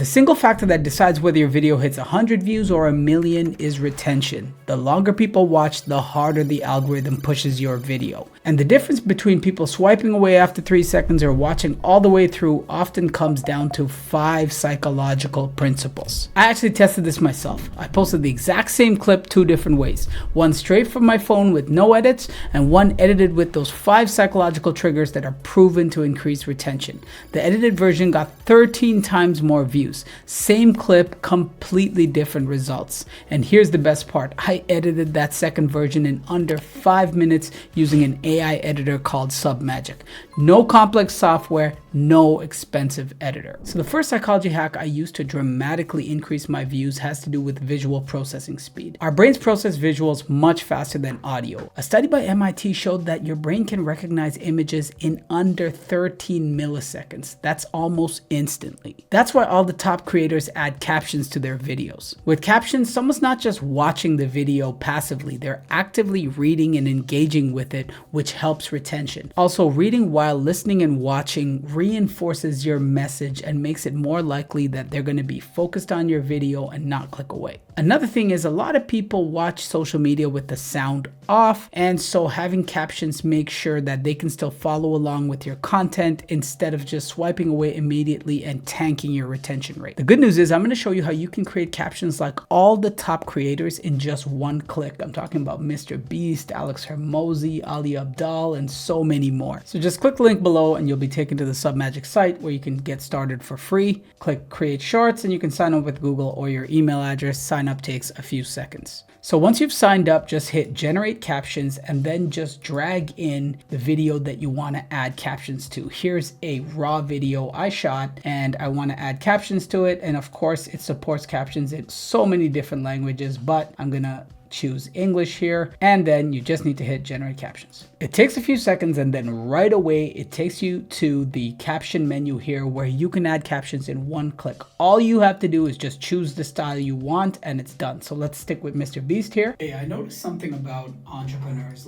The single factor that decides whether your video hits 100 views or 1,000,000 is retention. The longer people watch, the harder the algorithm pushes your video. And the difference between people swiping away after 3 seconds or watching all the way through often comes down to 5 psychological principles. I actually tested this myself. I posted the exact same clip 2 different ways. One straight from my phone with no edits, and one edited with those 5 psychological triggers that are proven to increase retention. The edited version got 13 times more views. Same clip, completely different results. And here's the best part. I edited that second version in under 5 minutes using an AI editor called Submagic. No complex software, no expensive editor. So the first psychology hack I used to dramatically increase my views has to do with visual processing speed. Our brains process visuals much faster than audio. A study by MIT showed that your brain can recognize images in under 13 milliseconds. That's almost instantly. That's why all the top creators add captions to their videos. With captions, someone's not just watching the video passively, they're actively reading and engaging with it, which helps retention. Also, reading while listening and watching reinforces your message and makes it more likely that they're going to be focused on your video and not click away. Another thing is a lot of people watch social media with the sound off, and so having captions make sure that they can still follow along with your content instead of just swiping away immediately and tanking your retention rate. The good news is I'm going to show you how you can create captions like all the top creators in just one click. I'm talking about Mr. Beast, Alex Hermosi, Ali Abdaal, and so many more. So just click the link below and you'll be taken to the Submagic site where you can get started for free. Click create shorts and you can sign up with Google or your email address. Sign up takes a few seconds. So once you've signed up, just hit generate captions and then just drag in the video that you want to add captions to. Here's a raw video I shot and I want to add captions to it. And of course it supports captions in so many different languages, but I'm gonna choose English here, and then you just need to hit generate captions. It takes a few seconds and then right away it takes you to the caption menu here where you can add captions in one click. All you have to do is just choose the style you want and it's done. So let's stick with Mr. Beast here. Hey, I noticed something about entrepreneurs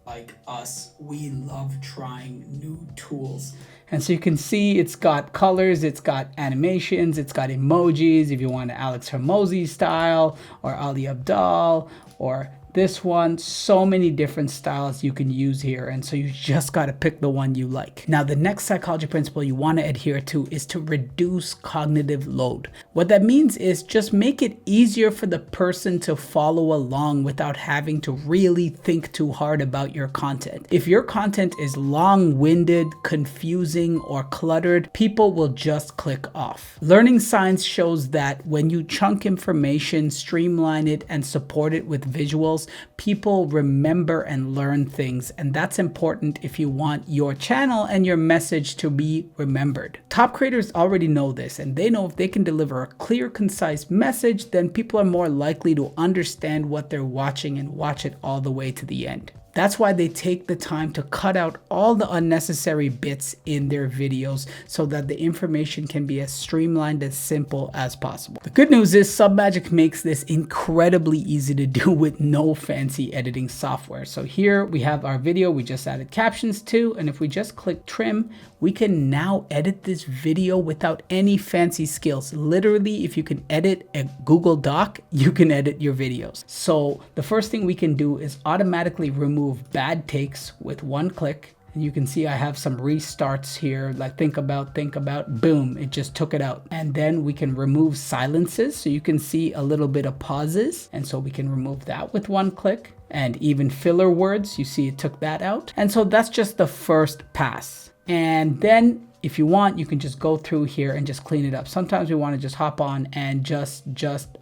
like us. We love trying new tools. And so you can see it's got colors, it's got animations, it's got emojis if you want an Alex Hermosi style or Ali Abdaal or this one. So many different styles you can use here, and so you just got to pick the one you like. Now the next psychology principle you want to adhere to is to reduce cognitive load. What that means is just make it easier for the person to follow along without having to really think too hard about your content. If your content is long-winded, confusing, or cluttered, people will just click off. Learning science shows that when you chunk information, streamline it, and support it with visuals, people remember and learn things, and that's important if you want your channel and your message to be remembered. Top creators already know this, and they know if they can deliver a clear, concise message, then people are more likely to understand what they're watching and watch it all the way to the end. That's why they take the time to cut out all the unnecessary bits in their videos so that the information can be as streamlined as simple as possible. The good news is Submagic makes this incredibly easy to do with no fancy editing software. So here we have our video we just added captions to, and if we just click trim, we can now edit this video without any fancy skills. Literally, if you can edit a Google Doc, you can edit your videos. So the first thing we can do is automatically remove bad takes with one click. And you can see I have some restarts here, like think about, boom, it just took it out. And then we can remove silences. So you can see a little bit of pauses. And so we can remove that with one click. And even filler words, you see it took that out. And so that's just the first pass. And then if you want, you can just go through here and just clean it up. Sometimes we want to just hop on and just,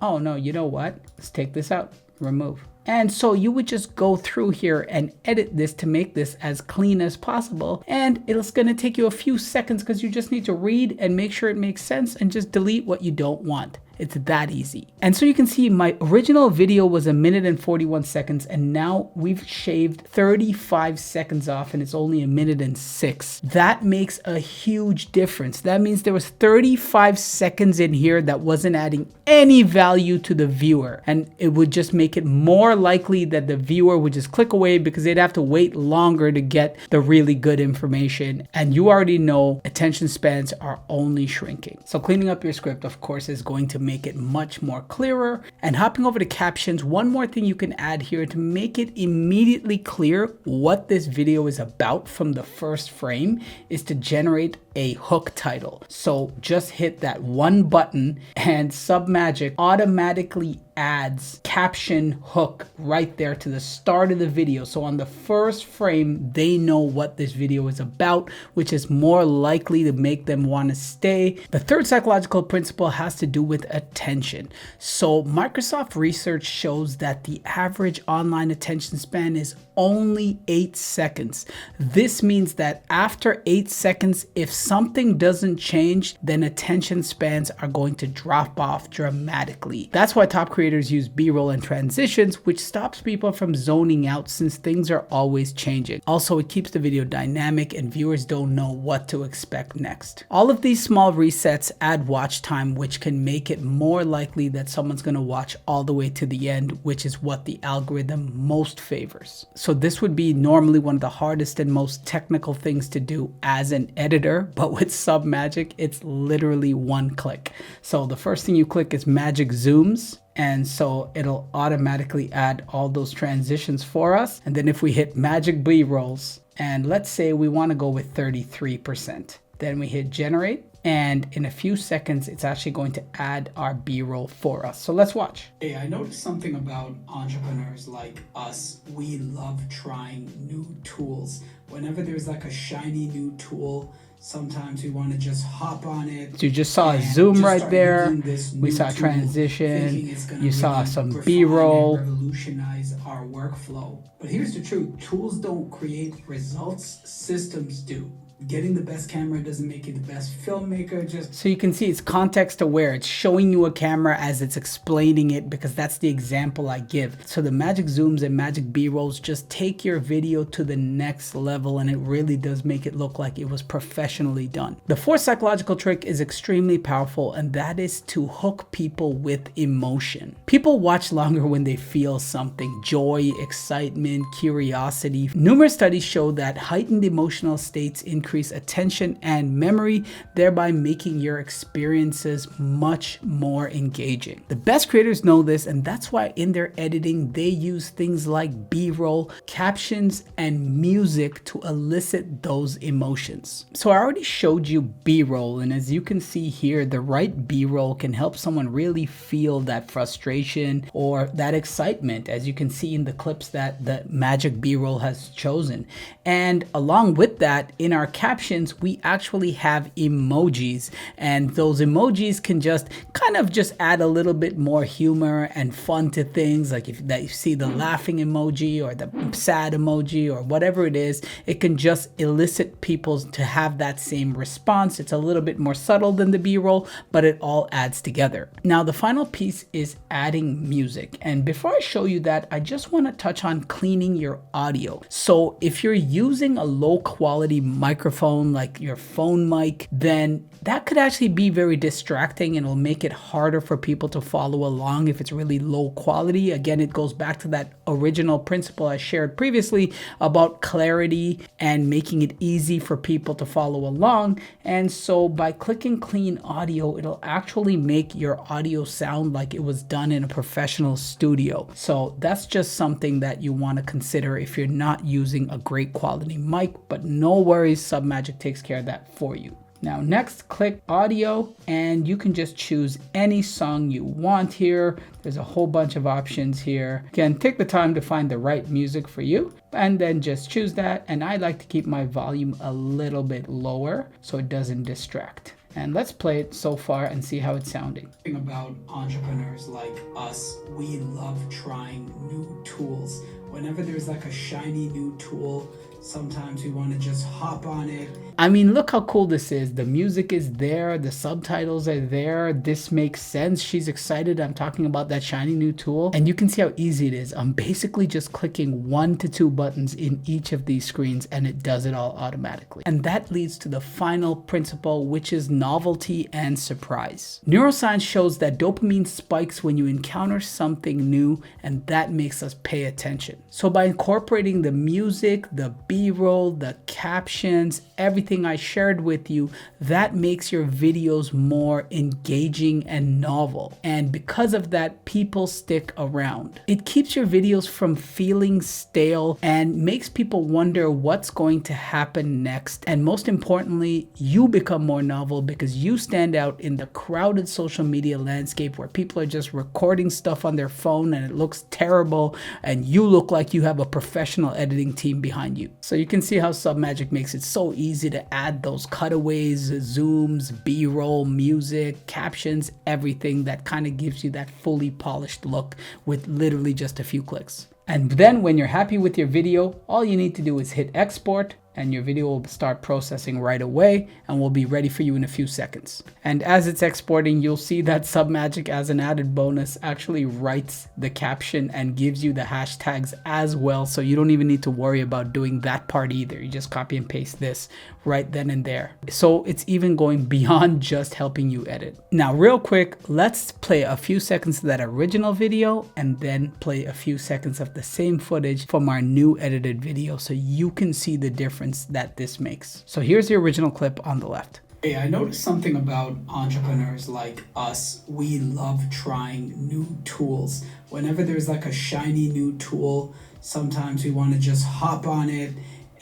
oh no, you know what? Let's take this out, remove. And so you would just go through here and edit this to make this as clean as possible. And it's going to take you a few seconds because you just need to read and make sure it makes sense and just delete what you don't want. It's that easy. And so you can see my original video was 1 minute and 41 seconds, and now we've shaved 35 seconds off and it's only 1 minute and 6. That makes a huge difference. That means there was 35 seconds in here that wasn't adding any value to the viewer, and it would just make it more likely that the viewer would just click away because they'd have to wait longer to get the really good information. And you already know attention spans are only shrinking. So cleaning up your script, of course, is going to make it much more clearer. And hopping over to captions, one more thing you can add here to make it immediately clear what this video is about from the first frame is to generate a hook title. So just hit that one button and Submagic automatically adds caption hook right there to the start of the video. So on the first frame, they know what this video is about, which is more likely to make them want to stay. The third psychological principle has to do with attention. So Microsoft research shows that the average online attention span is only 8 seconds. This means that after 8 seconds, if something doesn't change, then attention spans are going to drop off dramatically. That's why top creators use B-roll and transitions, which stops people from zoning out since things are always changing. Also, it keeps the video dynamic and viewers don't know what to expect next. All of these small resets add watch time, which can make it more likely that someone's going to watch all the way to the end, which is what the algorithm most favors. So this would be normally one of the hardest and most technical things to do as an editor, but with Submagic, it's literally one click. So the first thing you click is Magic Zooms. And so it'll automatically add all those transitions for us. And then if we hit Magic B-rolls, and let's say we want to go with 33%, then we hit generate. And in a few seconds, it's actually going to add our B-roll for us. So let's watch. Hey, I noticed something about entrepreneurs like us. We love trying new tools. Whenever there's like a shiny new tool, sometimes we want to just hop on it. So you just saw a zoom right there. We saw transition. You saw some B-roll. Revolutionize our workflow. But here's the truth. Tools don't create results. Systems do. Getting the best camera doesn't make you the best filmmaker. So you can see it's context aware. It's showing you a camera as it's explaining it because that's the example I give. So the magic zooms and magic B-rolls just take your video to the next level, and it really does make it look like it was professionally done. The fourth psychological trick is extremely powerful, and that is to hook people with emotion. People watch longer when they feel something: joy, excitement, curiosity. Numerous studies show that heightened emotional states increase attention and memory, thereby making your experiences much more engaging. The best creators know this, and that's why in their editing, they use things like B-roll, captions, and music to elicit those emotions. So I already showed you B-roll, and as you can see here, the right B-roll can help someone really feel that frustration or that excitement, as you can see in the clips that the magic B-roll has chosen. And along with that, in our captions, we actually have emojis, and those emojis can just kind of just add a little bit more humor and fun to things. Like if that you see the laughing emoji or the sad emoji or whatever it is, it can just elicit people to have that same response. It's a little bit more subtle than the B-roll, but it all adds together. Now the final piece is adding music, and before I show you that, I just want to touch on cleaning your audio. So if you're using a low quality microphone like your phone mic, then that could actually be very distracting, and it'll make it harder for people to follow along if it's really low quality. Again, it goes back to that original principle I shared previously about clarity and making it easy for people to follow along. And so by clicking clean audio, it'll actually make your audio sound like it was done in a professional studio. So that's just something that you want to consider if you're not using a great quality mic, but no worries, Submagic takes care of that for you. Now next, click audio, and you can just choose any song you want here. There's a whole bunch of options here. Again, take the time to find the right music for you, and then just choose that. And I like to keep my volume a little bit lower so it doesn't distract. And let's play it so far and see how it's sounding. About entrepreneurs like us, we love trying new tools. Whenever there's like a shiny new tool, Sometimes we want to just hop on it. I mean, look how cool this is. The music is there, the subtitles are there. This makes sense. She's excited. I'm talking about that shiny new tool. And you can see how easy it is. I'm basically just clicking 1 to 2 buttons in each of these screens and it does it all automatically. And that leads to the final principle, which is novelty and surprise. Neuroscience shows that dopamine spikes when you encounter something new, and that makes us pay attention. So by incorporating the music, the B-roll, the captions, everything I shared with you, that makes your videos more engaging and novel. And because of that, people stick around. It keeps your videos from feeling stale and makes people wonder what's going to happen next. And most importantly, you become more novel because you stand out in the crowded social media landscape where people are just recording stuff on their phone and it looks terrible, and you look like you have a professional editing team behind you. So you can see how Submagic makes it so easy to add those cutaways, zooms, B-roll, music, captions, everything that kind of gives you that fully polished look with literally just a few clicks. And then when you're happy with your video, all you need to do is hit export and your video will start processing right away and will be ready for you in a few seconds. And as it's exporting, you'll see that Submagic, as an added bonus, actually writes the caption and gives you the hashtags as well. So you don't even need to worry about doing that part either. You just copy and paste this right then and there. So it's even going beyond just helping you edit. Now, real quick, let's play a few seconds of that original video and then play a few seconds of the same footage from our new edited video so you can see the difference that this makes. So here's the original clip on the left. Hey, I noticed something about entrepreneurs like us. We love trying new tools. Whenever there's like a shiny new tool, sometimes we want to just hop on it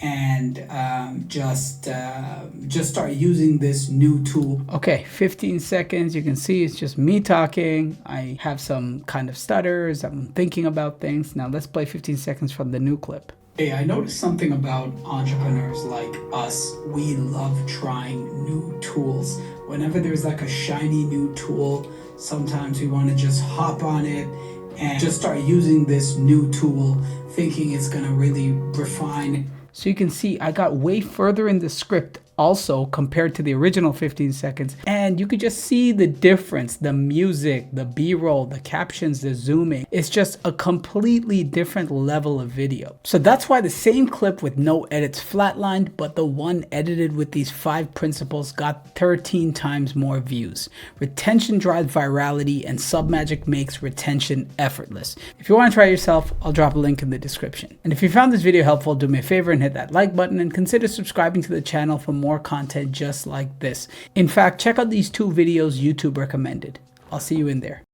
and just start using this new tool. Okay, 15 seconds. You can see it's just me talking. I have some kind of stutters. I'm thinking about things. Now let's play 15 seconds from the new clip. Hey, I noticed something about entrepreneurs like us. We love trying new tools. Whenever there's like a shiny new tool, sometimes we want to just hop on it and just start using this new tool, thinking it's going to really refine. So you can see I got way further in the script also compared to the original 15 seconds. And you could just see the difference, the music, the B-roll, the captions, the zooming. It's just a completely different level of video. So that's why the same clip with no edits flatlined, but the one edited with these 5 principles got 13 times more views. Retention drives virality, and Submagic makes retention effortless. If you want to try it yourself, I'll drop a link in the description. And if you found this video helpful, do me a favor and hit that like button and consider subscribing to the channel for more content just like this. In fact, check out these 2 videos YouTube recommended. I'll see you in there.